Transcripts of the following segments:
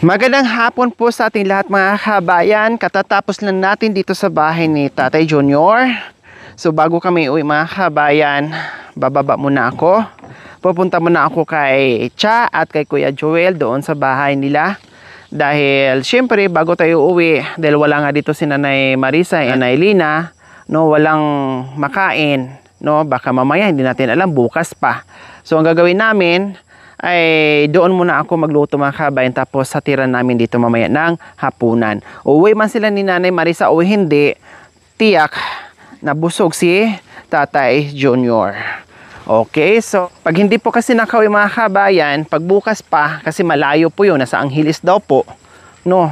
Magandang hapon po sa ating lahat mga kabayan. Katatapos lang natin dito sa bahay ni Tatay Junior. So bago kami uwi mga kabayan, bababa muna ako. Pupunta muna ako kay Cha at kay Kuya Joel doon sa bahay nila. Dahil syempre bago tayo uwi, dahil wala nga dito si Nanay Marisa and Nanay Lina, no, walang makain, no, baka mamaya hindi natin alam, bukas pa. So ang gagawin namin ay doon muna ako magluto mga kabayan, tapos satiran namin dito mamaya ng hapunan. Uwi man sila ni Nanay Marisa o hindi, tiyak na busog si Tatay Junior. Okay, so pag hindi po kasi nakauwi mga kabayan, pag bukas pa, kasi malayo po yun, nasa Angeles daw po, no,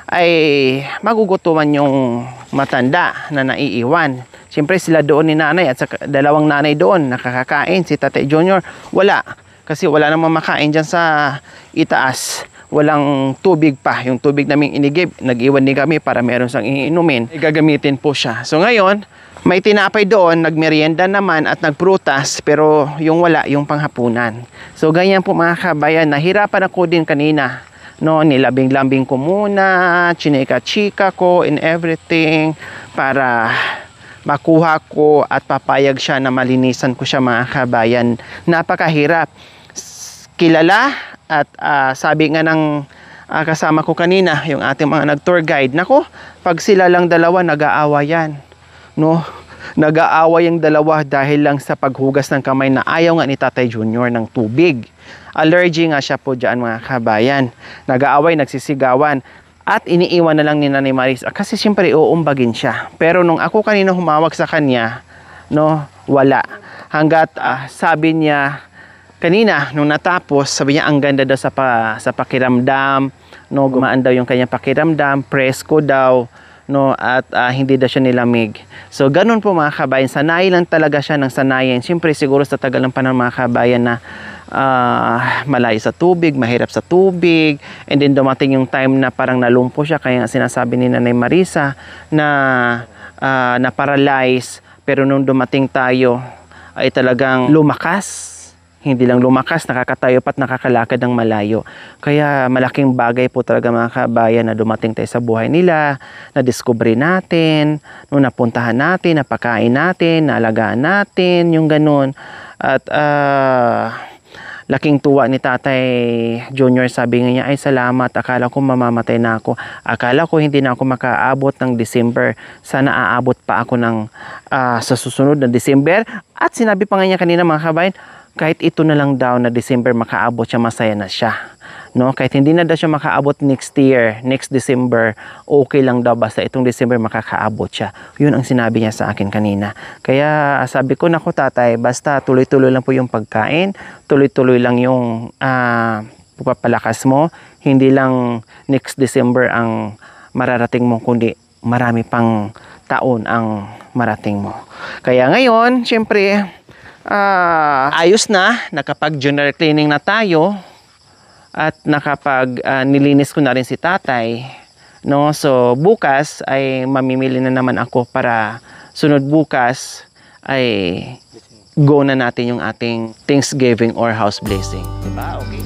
ay magugutuman yung matanda na naiiwan. Siyempre sila doon ni nanay at sa dalawang nanay doon nakakakain. Si Tatay Junior wala, kasi wala namang makain dyan sa itaas. Walang tubig pa. Yung tubig naming inigib, nag-iwan din kami para meron sang iinumin. Gagamitin po siya. So ngayon, may tinapay doon, nagmerienda naman at nagprutas, pero yung wala, yung panghapunan. So ganyan po mga kabayan, nahirapan ako din kanina. No, nilambing-lambing ko muna, chinika-chika ko and everything para makuha ko at papayag siya na malinisan ko siya mga kabayan. Napakahirap. Kilala at sabi nga ng kasama ko kanina, yung ating mga nag-tour guide, nako, pag sila lang dalawa, nag-aawa yan. No? Nag-aawa yung dalawa dahil lang sa paghugas ng kamay na ayaw nga ni Tatay Junior ng tubig. Allergy nga siya po dyan mga kabayan. Nag-aaway, nagsisigawan. At iniiwan na lang ni Nanay Marisa kasi siyempre uumbagin siya. Pero nung ako kanina humawak sa kanya, no, wala. Hanggat sabi niya kanina, nung natapos, sabi niya ang ganda daw sa pakiramdam, no, gumaan daw yung kanyang pakiramdam, presko daw, no, at hindi daw siya nilamig. So ganun po mga kabayan, sanay lang talaga siya ng sanayin. Siyempre siguro sa tagal ng panahon mga kabayan na malayo sa tubig, mahirap sa tubig, and then dumating yung time na parang nalumpo siya, kaya sinasabi ni Nanay Marisa na na-paralyze. Pero nung dumating tayo ay talagang lumakas. Hindi lang lumakas, nakakatayo pa't nakakalakad ng malayo. Kaya malaking bagay po talaga mga kabayan na dumating tayo sa buhay nila, na-discovery natin, no, napuntahan natin, napakain natin, naalagaan natin, yung ganun. At laking tuwa ni Tatay Junior, sabi niya, ay salamat, akala ko mamamatay na ako. Akala ko hindi na ako makaabot ng December. Sana aabot pa ako ng sa susunod na December. At sinabi pa nga niya kanina mga kabayan, kahit ito na lang daw na December makaabot siya, masaya na siya. No? Kahit hindi na daw siya makaabot next year, next December, okay lang daw basta itong December makakaabot siya. Yun ang sinabi niya sa akin kanina. Kaya sabi ko, naku tatay, basta tuloy-tuloy lang po yung pagkain, tuloy-tuloy lang yung pagpapalakas mo. Hindi lang next December ang mararating mo, kundi marami pang taon ang marating mo. Kaya ngayon, syempre, ayos na, nakapag-general cleaning na tayo at nakapag nilinis ko na rin si tatay, no? So bukas ay mamimili na naman ako para sunod bukas ay go na natin yung ating Thanksgiving or house blessing, diba? Okay.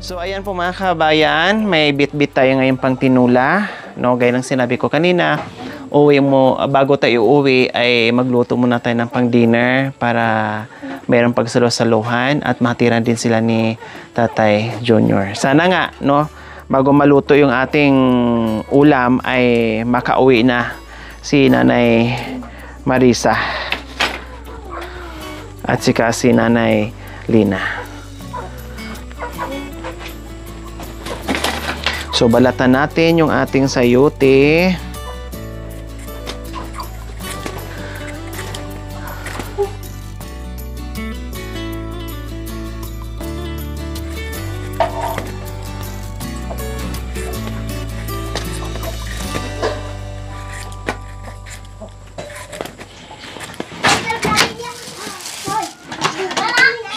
So ayan po mga kabayan, may bit-bit tayo ngayon pang tinula, no, gaya ng sinabi ko kanina. Bago tayo uuwi ay magluto muna tayo ng pang-dinner para mayroong pagsalusaluhan at matiran din sila ni Tatay Junior. Sana nga, no, bago maluto yung ating ulam ay makauwi na si Nanay Marisa at si Nanay Lina. So balatan natin yung ating sayote.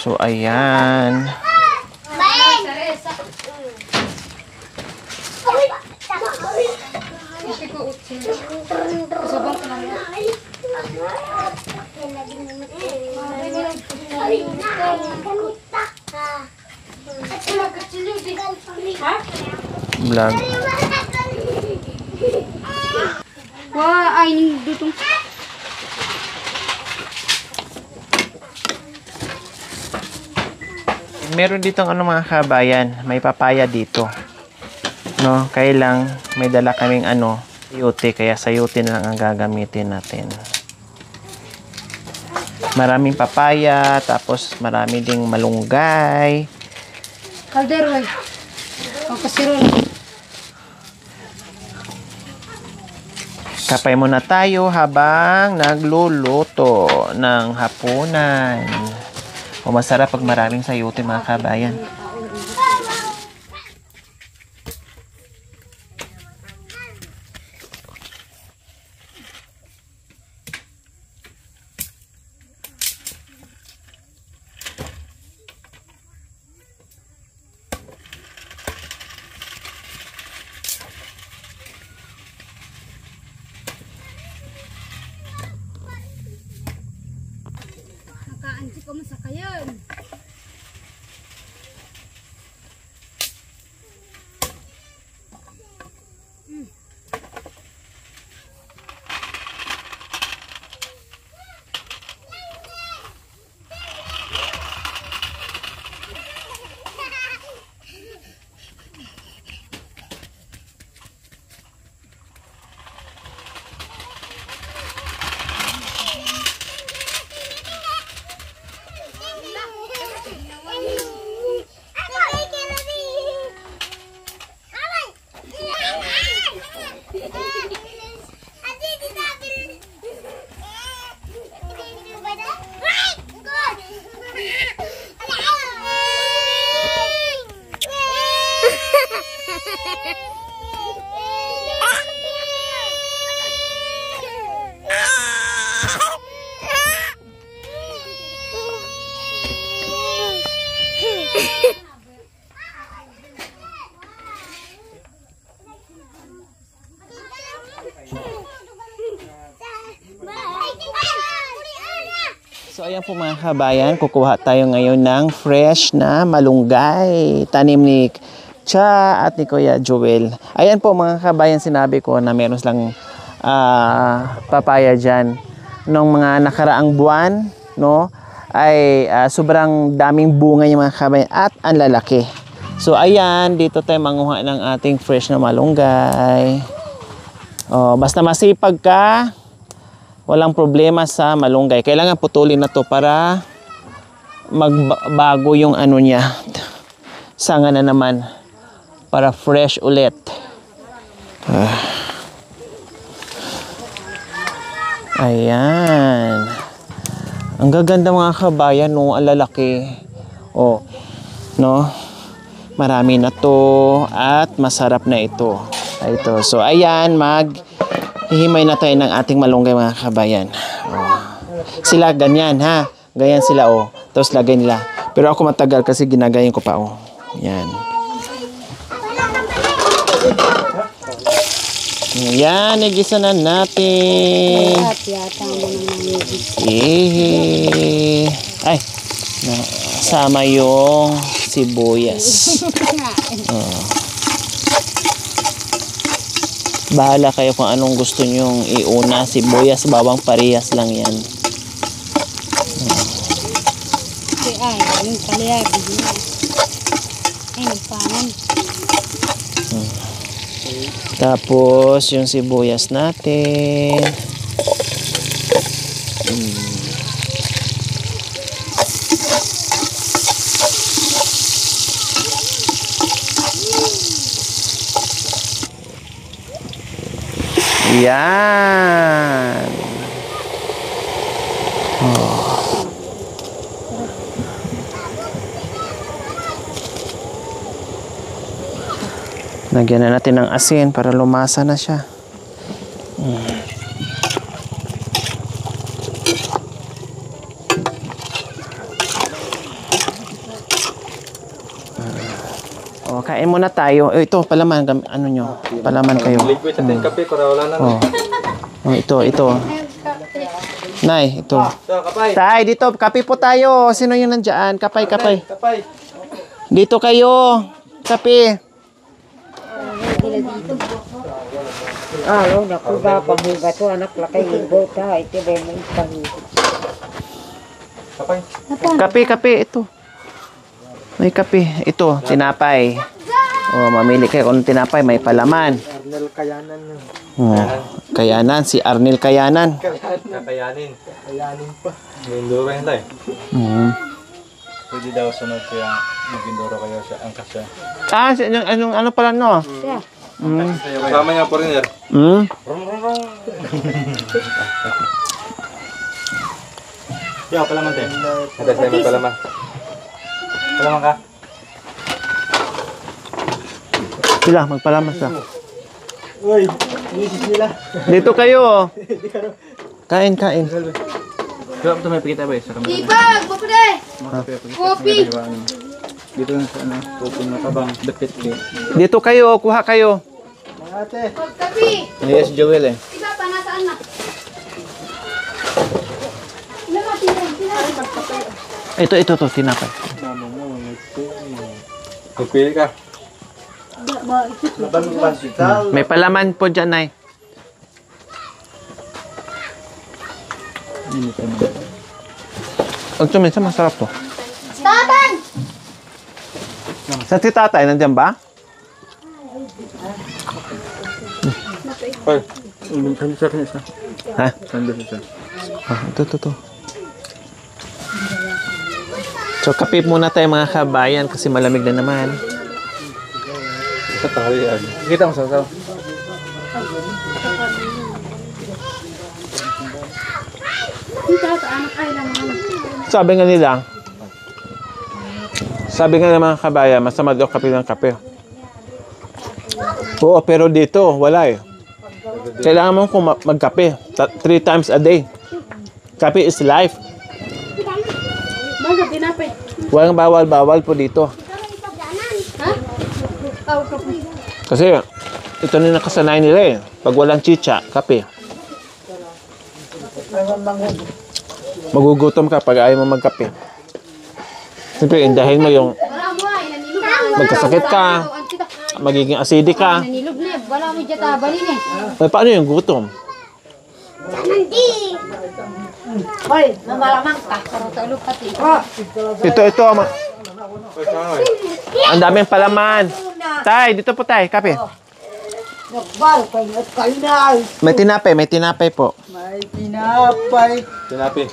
So ayan. Vlog. Wah, ay ning dutong. Meron ditong ano mga kabayan, may papaya dito. No, kaya lang may dala kaming ano, sayote, kaya sayote na lang ang gagamitin natin. Maraming papaya, tapos marami ding malunggay. Kaldero ay. Ang kasirol. Kapay muna tayo habang nagluluto ng hapunan. O masarap pag maraming sayote mga kabayan. Nakaansi ko masakayan. So ayan po mga kabayan, kukuha tayo ngayon ng fresh na malunggay. Tanim ni Cha at ni Kuya Joel. Ayan po mga kabayan, sinabi ko na meron silang papaya dyan. Nung mga nakaraang buwan, no, ay sobrang daming bunga yung mga kabayan at ang lalaki. So ayan, dito tayo manguha ng ating fresh na malunggay. Oh, basta masipag ka, walang problema sa malunggay. Kailangan putulin na to para magbago yung ano niya. Sanga na naman para fresh ulit. Ayan. Ang gaganda mga kabayan, no, ang lalaki. Oh, no? Marami na to at masarap na ito. Ito. So ayan, hihimay na tayo ng ating malunggay mga kabayan. Oh. Sila ganyan ha. Ganyan sila oh. Tapos lagay nila. Pero ako matagal kasi ginagayin ko pa oh. Yan. Yan, igisa na natin. Ay, sama yung sibuyas. Oh. Bahala kayo kung anong gusto nyong iuna. Sibuyas, bawang, parehas lang yan. Tapos yung sibuyas natin. Yan. Oh. Lagyan na natin ng asin para lumasa na siya. Oh, kain muna tayo. Ito, palaman. Ano nyo? Palaman kayo. Liquid sa kape para wala na. Oh. Oh, ito. Nay, ito. So, kapay. Tay, dito. Kape po tayo. Sino yung nandyan? Kapay. Kapay. Dito kayo. Kape. Alo, naku ba, panghiga to, anak lakay ibo ta, ito ba yung panghiga. Kapay. Kape. Ito. May kape. Ito, tinapay. Oh, mamili kayo kung tinapay. May palaman. Arnel Kayanan. Oh, Kayanan. Si Arnel Kayanan. Kakayanin. Kakayanin pa. Mindoro yun tayo. Pwede daw sunod kaya magindoro kayo siya. Angkas siya. Ano pala no? Kasama niya po rin, Yo, palaman tayo. Ada saya may palaman. Palaman ka? Sila, magpalaman sila. Uy, isis nila. Dito kayo. Kain. Kaya ito may pakita ba sa kamera? Ibag! Bapre! Kopi! Dito na sa ano, open na tabang, dapit ko. Dito kayo, kuha kayo. Pagkapi! Yes, Joel eh. Iba pa, nasaan na? Ilan. Ito, tinapay. Pagpili ka. May palaman po dyan, Nay. Ito, minsan masarap to. Tatan! Sa si tatay, nandyan ba? Ay, saan siya rin isa? Ha? Saan siya? Oh, ito. So, kape muna tayo mga kabayan kasi malamig na naman. Sa tanghalian. Kita mo sa Sabi nga ng mga kabayan, masama daw kape ng kape. Oo, pero dito, wala eh. Kailangan mo magkape 3 times a day. Kape is life. Mga tinapay. Walang bawal po dito. Ha? Tawag ka po. Kasi ito na nakasanay nila eh. Pag walang chicha, kape. Magugutom ka pag ayaw mo magkape. Siyempre, indahin mo yung Wala mo ay, nanilog. magkasakit ka, magiging acidic ka. Nanilog na, wala mo dyan tabalin eh. Ay, paano yung gutom? Hoy, namalamang ka. Para sa ulog pati. Ito. Ang daming palaman. Tay, dito po tay, kape. Nagbal, kanyat kalinay. May tinapay po. May tinapay. Tinapi.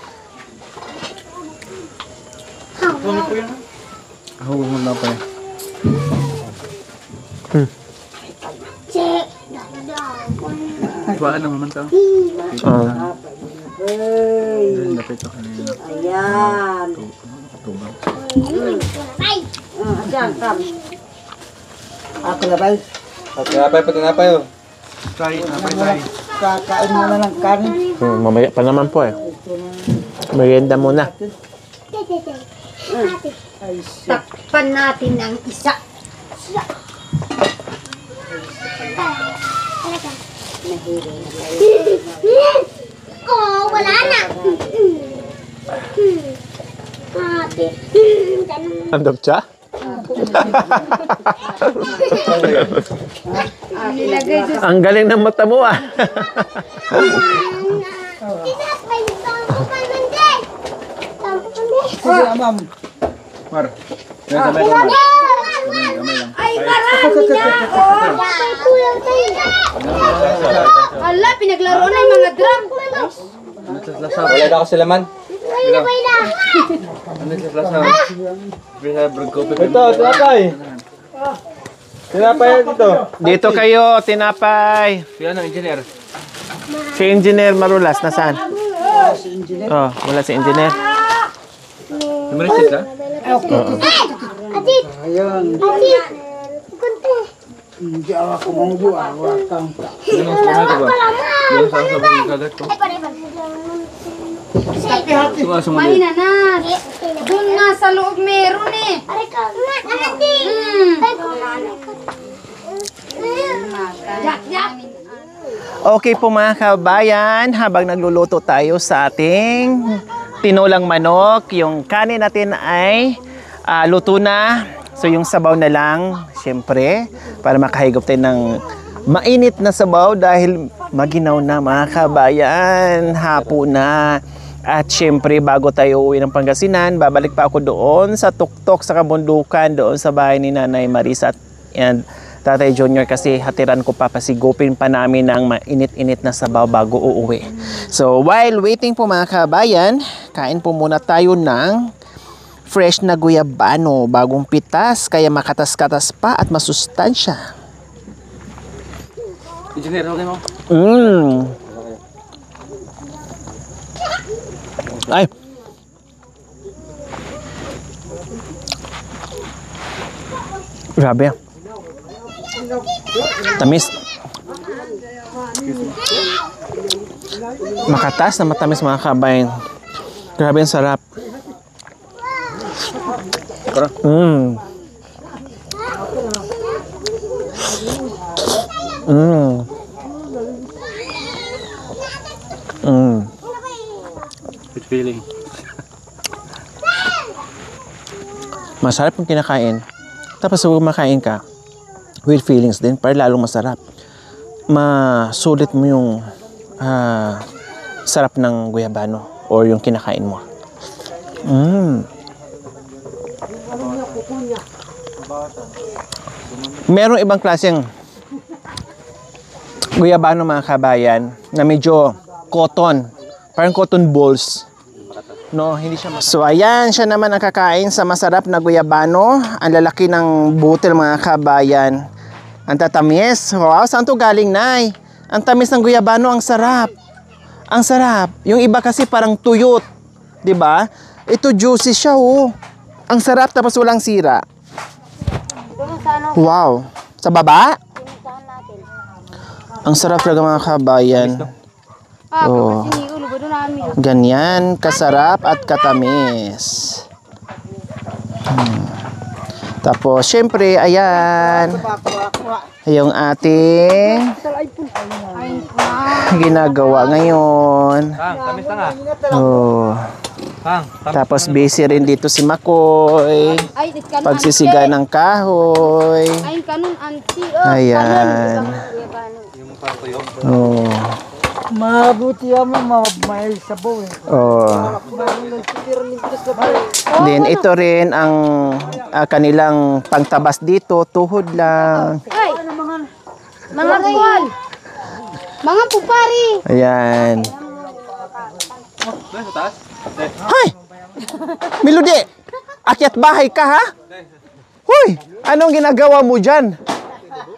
Ako mo na pa eh. Tuwaan naman tao. Hey, Dapit ako kanina. ayan. Ayan, kam. Ako na ba? Tinapay pa tinapay oh. Kakain mo na ng kanin. Mamaya pa naman po eh. Merienda muna. Takpan natin ang isa. Wala na. Andog siya? Ang galing ng mata mo ah. Sige, ma'am. Mar. Yan kamay ko, Mar. Ay, marami na. Hala, pinaglaro na yung mga drum. Wala na ako sila man. Ano sa plaza? Bisa berkopi. Ito, tinapay. Tinapay dito. Dito kayo, tinapay. Si ano, engineer? Si Engineer Marulas, nasaan? Oh, wala si Engineer. Numerisip na? Ayan. Hindi ako mangbuwa. Wakang. Ano sa mga ba? Yan sa bukid kagat ko. Mahina na. Doon nga sa loob meron eh. Okay po mga kabayan, habang nagluluto tayo sa ating tinulang manok, yung kanin natin ay luto na. So yung sabaw na lang, syempre, para makahigop tayo ng mainit na sabaw dahil maginaw na mga kabayan, hapon na. At syempre, bago tayo uwi ng Pangasinan, babalik pa ako doon sa tuktok sa kabundukan, doon sa bahay ni Nanay Marisa and Tatay Junior, kasi hatiran ko papasigupin pa namin ng mainit-init na sabaw bago uuwi. So while waiting po mga kabayan, kain po muna tayo ng fresh na guyabano, bagong pitas, kaya makatas-katas pa at masustansya. Engineer, okay mo? Ay. Grabe. Tamis. Makatas na matamis mga kabayan. Grabe ang sarap. Good feeling. Masarap yung kinakain. Tapos huwag makain ka with feelings din para lalong masarap. Masulit mo yung sarap ng guyabano or yung kinakain mo. Merong ibang klaseng guyabano mga kabayan na medyo cotton, parang cotton balls. No, hindi siya masarap. So ayan, siya naman ang kakain sa masarap na guyabano. Ang lalaki ng butil mga kabayan. Ang tatamis. Wow, saan to galing, Nay? Ang tamis ng guyabano, ang sarap. Ang sarap. Yung iba kasi parang tuyot, 'di ba? Ito juicy siya, oh. Ang sarap tapos walang sira. Wow. Sa baba? Ang sarap talaga mga kabayan. Oh. Ganyan, kasarap at katamis. Tapos, syempre, ayan. Yung ating ginagawa ngayon. Tamis na nga. Oh. Tapos, busy rin dito si Makoy. Pagsisiga ng kahoy. Ay, kanun, anti. Ayan. Oh. Mabuti mo, may sabaw eh. Oh. Then ito rin ang kanilang pangtabas dito, tuhod lang. Ay, mga buwan. Mga pupari. Ayan. Hay! Melody! Akyat bahay ka, ha? Hoy! Anong ginagawa mo dyan?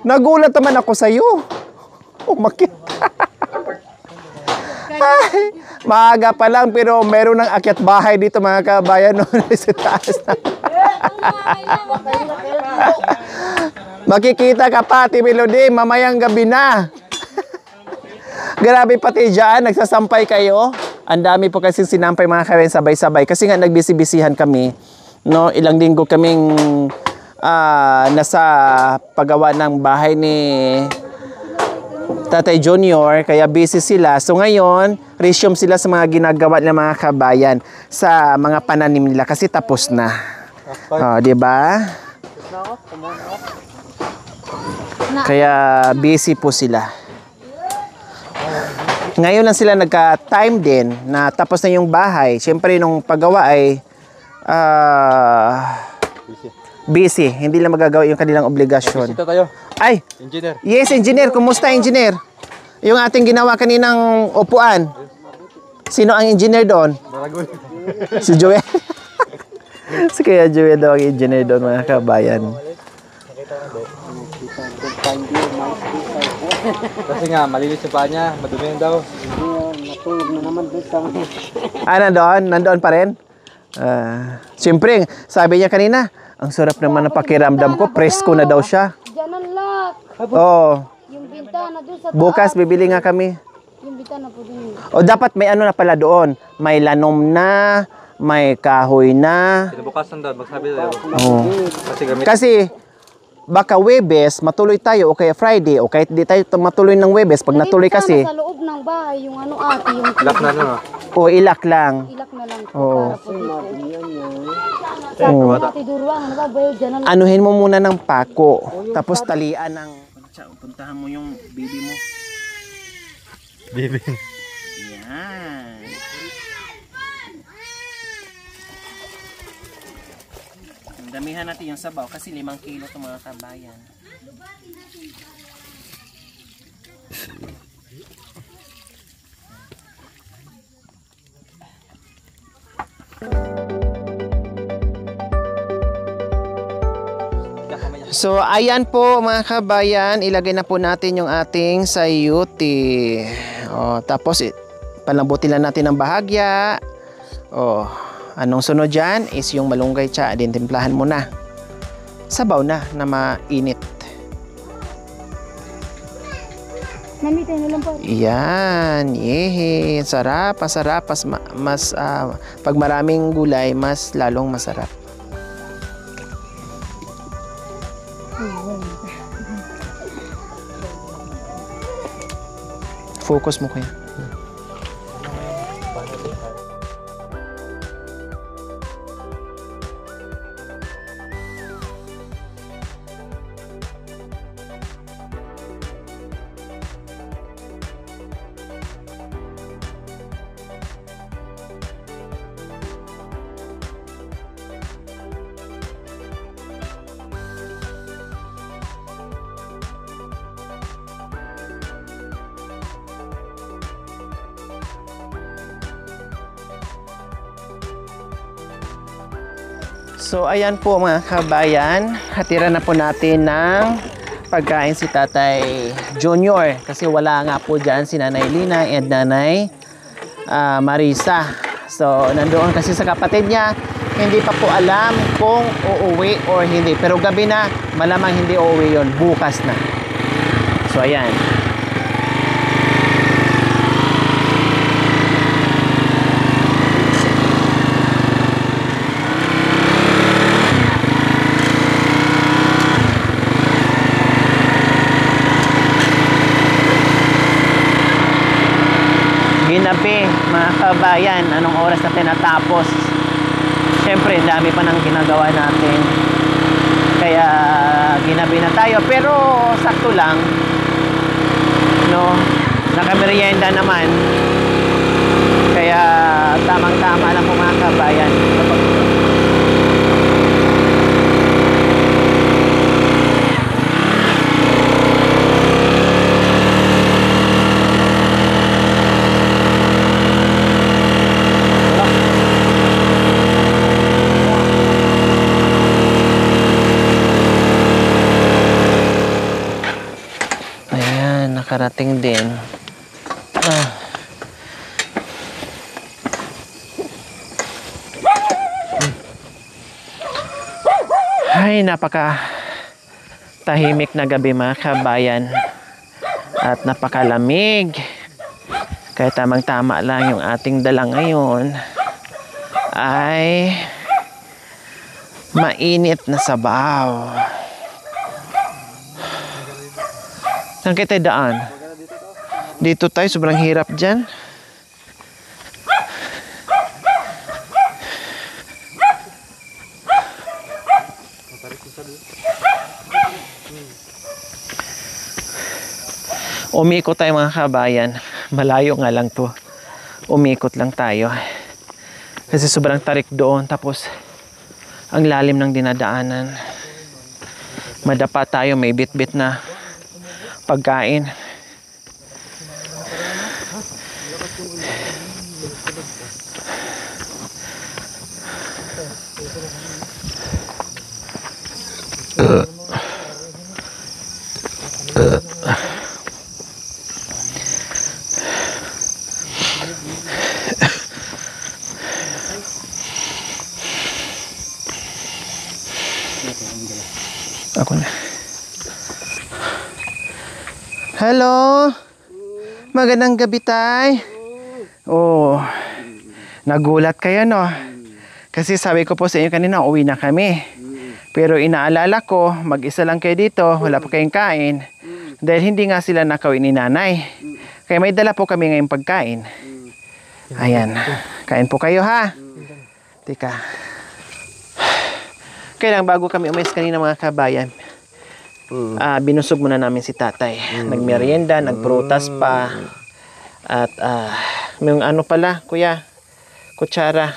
Nagulat naman ako sa'yo. Umakit. Ay, maaga pa lang pero meron ng akyat bahay dito mga kabayan no, sa taas na. Makikita ka pa, Ate Melody, mamayang gabi na. Grabe pati dyan, nagsasampay kayo. Ang dami po kasi sinampay mga kabayan sabay-sabay kasi nga nagbisi-bisihan kami. No, ilang linggo kaming nasa paggawa ng bahay ni Tatay Junior, kaya busy sila. So ngayon, resume sila sa mga ginagawa ng mga kabayan sa mga pananim nila kasi tapos na. Oh, 'di ba? Kaya busy po sila. Ngayon lang sila nagka-time din na tapos na yung bahay. Siyempre nung paggawa ay busy. Hindi lang magagawa yung kanilang obligasyon. Bisita tayo. Ay! Engineer. Yes, engineer. Kumusta, engineer? Yung ating ginawa kaninang upuan. Sino ang engineer doon? Baragoy. Si Joel. Si Kuya Joel daw ang engineer doon, mga kabayan. Kasi nga, malinis yung paa niya. Madumi yun daw. Natulog na naman doon sa Nandoon? Nandoon pa rin? Siyempre, sabi niya kanina, ang sarap naman ng pakiramdam ko. Presko na daw siya. Diyan ang lock. Oo. Yung bintana doon sa Bukas, bibili nga kami. Yung bitana po din. O dapat may ano na pala doon. May lanom na, may kahoy na. Kinabukasan daw, magsabi daw. Oh. Kasi gamit. Kasi baka Webes, matuloy tayo o kaya Friday o kahit di tayo matuloy ng Webes, pag natuloy kasi, Sa loob ng bahay, yung ano ate, yung Lock na no. o ilak lang. ilak na lang po. Oo. Para po dito. Sabi ko ate Duruang, ano ba, bayo dyan na Anuhin mo muna ng pako, tapos talian ng... Puntahan mo yung baby mo. Bibi. Yan. Damihan natin yung sabaw kasi 5 kilo itong mga kabayan. So ayan po mga kabayan, ilagay na po natin yung ating sayuti. Tapos palambutin lang natin ng bahagya. Anong sunod dyan is yung malunggay tsa, din timplahan mo na. Sabaw na mainit. Namitay na lang po. Yan, yehe, sarap, masarap, pag maraming gulay, mas lalong masarap. Focus mo kuya. So ayan po mga kabayan, hatira na po natin ng pagkain si Tatay Junior kasi wala nga po dyan si Nanay Lina and Nanay Marisa. So nandoon kasi sa kapatid niya, hindi pa po alam kung uuwi or hindi. Pero gabi na, malamang hindi uuwi yon, bukas na. So ayan. Ginabi mga kabayan, anong oras natin natapos? Siyempre dami pa ng ginagawa natin, kaya ginabi na tayo, pero sakto lang, no? Nakamerienda naman, kaya tamang tama lang po mga kabayan. Nakarating din. Ay, napaka tahimik na gabi mga kabayan. At napakalamig. Kaya tamang-tama lang yung ating dala ngayon ay mainit na sabaw. Saan kita daan? Dito tayo, sobrang hirap dyan. Umikot tayo mga kabayan. Malayo nga lang to. Umikot lang tayo. Kasi sobrang tarik doon. Tapos, ang lalim ng dinadaanan. Madapa tayo, may bit-bit na pagkain. Ako na. Hello? Magandang gabi, tay. Oh, nagulat kayo, no? Kasi sabi ko po sa inyo kanina, uwi na kami. Pero inaalala ko, mag-isa lang kayo dito, wala pa kayong kain. Dahil hindi nga sila nakauwi ni nanay. Kaya may dala po kami ngayong pagkain. Ayan, kain po kayo ha. Teka. Kailang bago kami umalis kanina mga kabayan, binusog muna namin si tatay. Nagmerienda, nagprutas pa. At may ano pala, kuya, kutsara.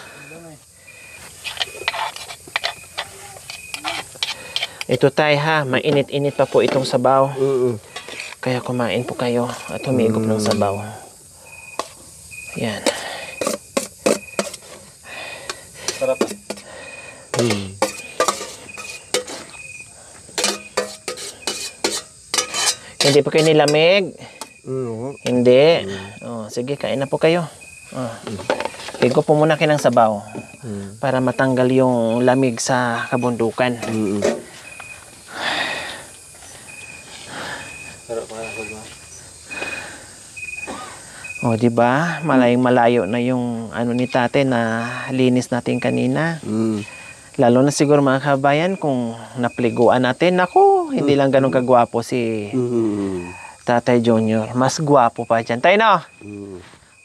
Ito tay ha, mainit-init pa po itong sabaw. Kaya kumain po kayo at humigop ng sabaw. Yan. Sarap. Hindi po kayo nilamig? Hindi. Oh, sige, kain na po kayo. Oh. Higo po muna kayo ng sabaw para matanggal yung lamig sa kabundukan. Sarap pa ako. Oh, di ba? Malayong malayo na yung ano ni tate na linis natin kanina. Lalo na siguro mga kabayan kung napliguan natin. Naku, hindi lang ganun kagwapo si Tatay Junior. Mas gwapo pa dyan. Tayo na!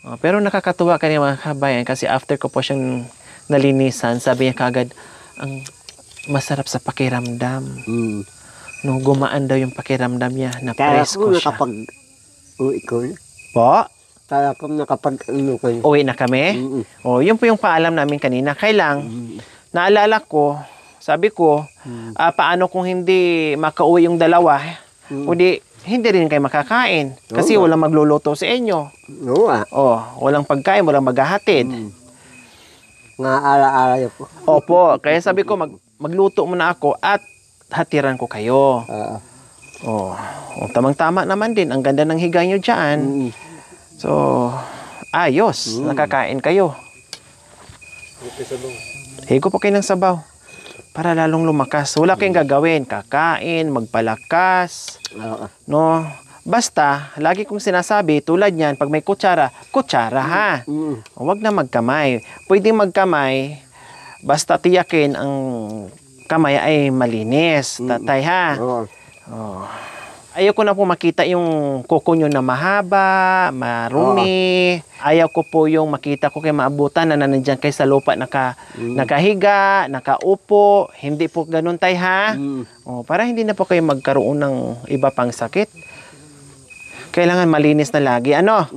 Oh, pero nakakatuwa kanina mga kabayan kasi after ko po siyang nalinisan, sabi niya kagad, ang masarap sa pakiramdam. No, gumaan daw yung pakiramdam niya. Na Kaya presko ko siya. uwi ko na. Po? Kaya ko ano ko na. Uwi na kami? O, yun po yung paalam namin kanina. Kailang, naalala ko, sabi ko, paano kung hindi makauwi yung dalawa, kundi hindi rin kayo makakain. Kasi walang magluluto sa inyo. Oo O, walang pagkain, walang maghahatid. Nga ala-ala yun po. Opo, kaya sabi ko, magluto muna ako at hatiran ko kayo. O, tamang-tama naman din. Ang ganda ng higa nyo dyan. So, ayos. Nakakain kayo. Higo po kayo ng sabaw. Para lalong lumakas. Wala kayong gagawin. Kakain, magpalakas. No? Basta, lagi kong sinasabi, tulad niyan, pag may kutsara, kutsara ha. Huwag na magkamay. Pwede magkamay, basta tiyakin ang kamay ay malinis. Tatay ha. Oh. Ayoko na po makita yung kuko nyo na mahaba, marumi. Ayaw ko po yung makita ko kayo maabutan na nandiyan kayo sa lupa nakahiga, nakaupo. Hindi po ganun tay ha. Oh, para hindi na po kayo magkaroon ng iba pang sakit. Kailangan malinis na lagi. Ano?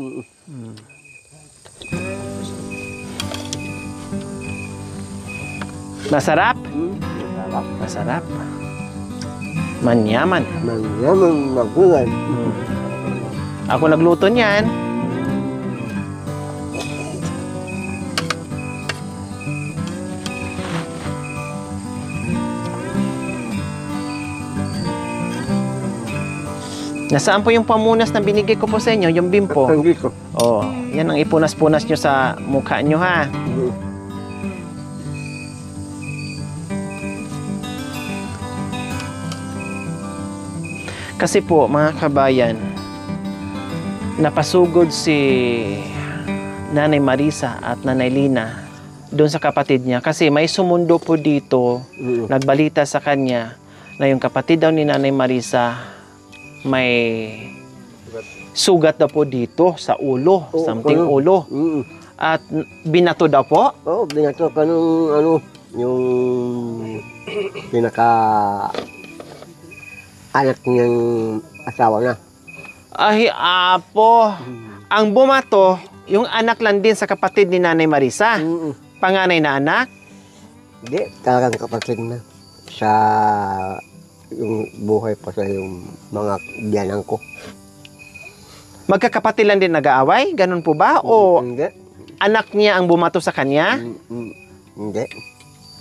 Masarap? Masarap. Manyaman. Manyaman magulan. Ako nagluto niyan. Nasaan po yung pamunas na binigay ko po sa inyo, yung bimpo? Hindi ko. Oh, yan ang ipunas-punas nyo sa mukha nyo ha. Kasi po, mga kabayan, napasugod si Nanay Marisa at Nanay Lina doon sa kapatid niya. Kasi may sumundo po dito, nagbalita sa kanya na yung kapatid daw ni Nanay Marisa may sugat daw po dito sa ulo, something ulo. At binato daw po? Oo, binato ka nung yung pinaka anak niyang asawa na. Ay, apo. Ang bumato, yung anak lang din sa kapatid ni Nanay Marisa. Panganay na anak? Hindi, talagang kapatid na. Sa yung buhay pa sa yung mga biyanang ko. Magkakapatid lang din nag-aaway? Ganun po ba? O Hindi. anak niya ang bumato sa kanya? Hindi.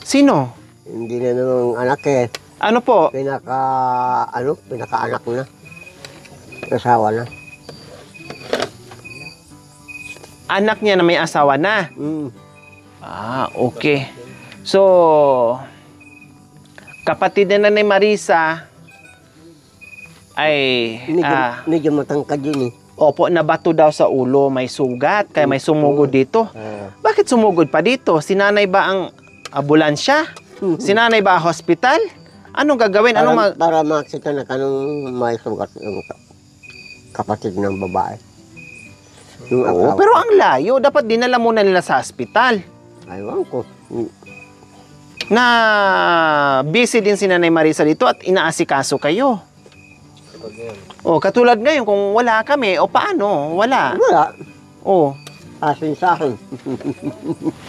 Sino? Hindi na nung anak eh. Ano po? Pinaka-anak na. Asawa na. Anak niya na may asawa na? Ah, okay. So, kapatid na Nanay Marisa ay... Medyo matangkad yun eh. Opo, nabato daw sa ulo, may sugat, kaya may sumugod dito. Bakit sumugod pa dito? Sinanay ba ang ambulansya? Sinanay ba ang hospital? Anong gagawin? Para makita na kanong may sugat yung kapatid ng babae. Yung Oo, asawa. pero ang layo, dapat dinala muna nila sa hospital. Aywan ko. Na busy din si Nanay Marisa dito at inaasikaso kayo. Oh, katulad ngayon kung wala kami, o paano? Wala. Wala. Oh. Asin sa akin.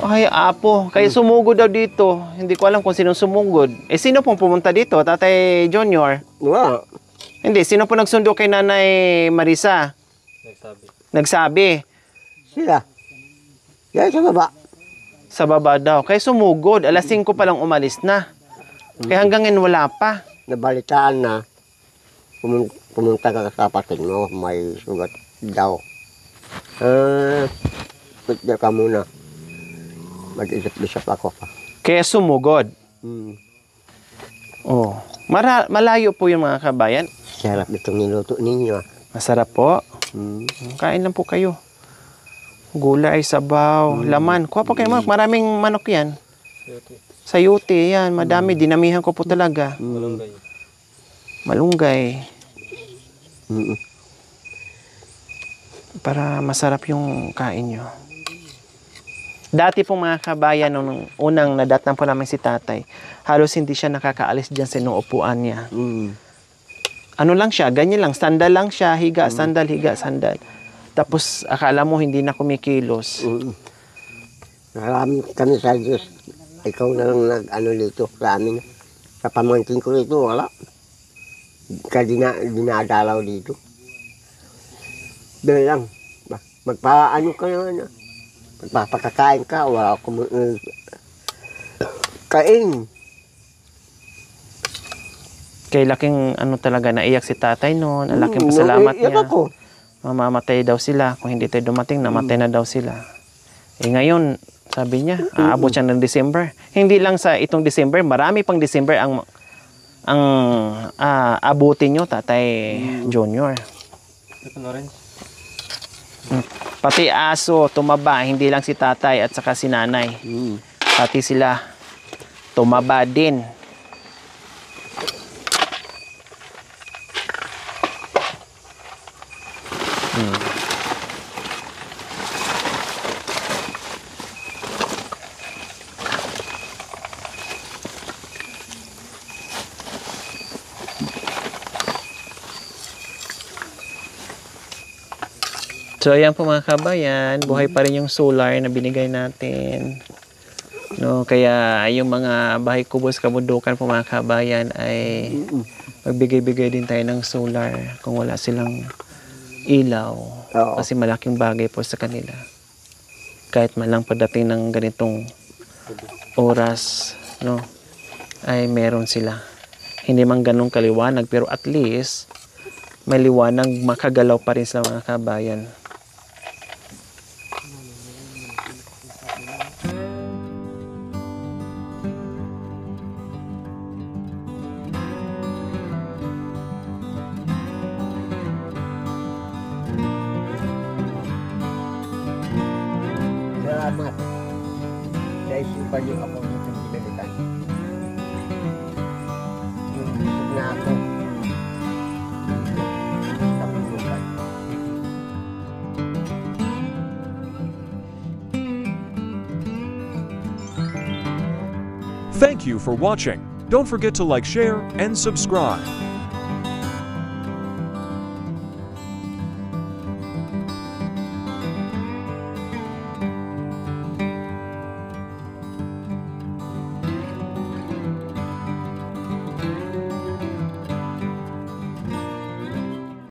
Ay, apo. Kaya sumugod daw dito. Hindi ko alam kung sino sumugod. Eh, sino pong pumunta dito? Tatay Junior? Wala. Hindi, sino po nagsundo kay Nanay Marisa? Nagsabi. Sila. Yan sa baba. Sa baba daw. Kaya sumugod. Alas 5 pa lang umalis na. Kaya hanggang ngayon wala pa. Nabalitaan na. Pumunta ka sa kapatid mo. May sugat daw. Pagda ka muna. Mag-isip-isip ako pa. Kaya sumugod. Oh. Malayo po yung mga kabayan. Sarap itong niluto ninyo. Masarap po. Kain lang po kayo. Gulay, sabaw, laman. Kuha po kayo manok. Maraming manok yan. Sayuti yan. Madami. Dinamihan ko po talaga. Malunggay. Para masarap yung kain nyo. Dati pong mga kabayan, nung unang nadatnan po namin si tatay, halos hindi siya nakakaalis dyan sa inuupuan niya. Ano lang siya, ganyan lang, sandal lang siya, higa, sandal, higa, sandal. Tapos akala mo hindi na kumikilos. Marami kami sa Diyos. Ikaw na lang nag-ano dito sa amin. Sa pamangkin ko dito, wala. Dinadalaw dito. Doon lang. Magpaano ka naman. Magpapakakain ka. Wala ako kain. Kay laking ano talaga, naiyak si tatay noon. Ang laking pasalamat niya. Ako. Mamamatay daw sila. Kung hindi tayo dumating, namatay na daw sila. Eh ngayon, sabi niya, aabot siya ng December. Hindi lang sa itong December, marami pang December ang abutin nyo, Tatay Junior. Pati aso, tumaba, hindi lang si tatay at saka si nanay. Pati sila, tumaba din. So ayan po mga kabayan, buhay pa rin yung solar na binigay natin. No, kaya yung mga bahay kubos kabundukan po mga kabayan ay magbigay-bigay din tayo ng solar kung wala silang ilaw. Oo. Kasi malaking bagay po sa kanila. Kahit man lang pagdating ng ganitong oras, no, ay meron sila. Hindi man ganun kaliwanag pero at least may liwanag, makagalaw pa rin sa mga kabayan. Salamat. Sa isipan niyo ako dito pinalitan. Busog na ako. Sa pulutan. Thank you for watching. Don't forget to like, share, and subscribe.